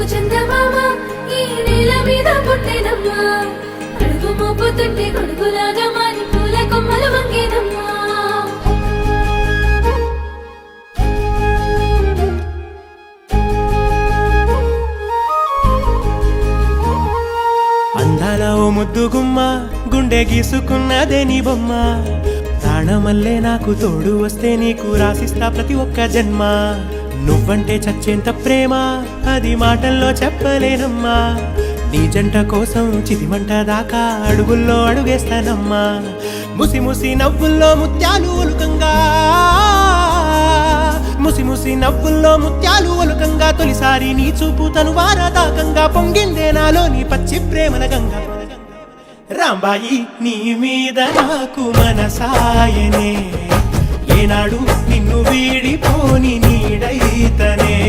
తెలుగు చందమామ ఈ నేల మీద పుట్టేనమ్మా అడుగు మోపుతుంటే గొడుగులాగా మారి పూల కొమ్మలు వంగేనమ్మా అందాల ఓ ముద్దు గుమ్మ గుండె గీసుకున్నదే నీ బొమ్మ ప్రాణమల్లే నాకు తోడు వస్తే నీకు రాసిస్తా ప్రతి ఒక్క జన్మ నువ్వంటే చచ్చేంత ప్రేమ అది మాటల్లో చెప్పలేనమ్మా నీ జంట కోసం చితిమంట దాకా అడుగుల్లో అడుగేస్తానమ్మా ముసి ముసి నవ్వుల్లో ముత్యాలు ఒలుకంగా ముసి ముసి నవ్వుల్లో ముత్యాలు ఒలుకంగా తొలిసారి నీ చూపు తను వారదాకంగా పొంగిందే నాలో నీ పచ్చి ప్రేమల గంగా రాంబాయి నీ మీద నాకు మనసాయనే ఏనాడు నిన్ను వీడిపోని నీడైతనే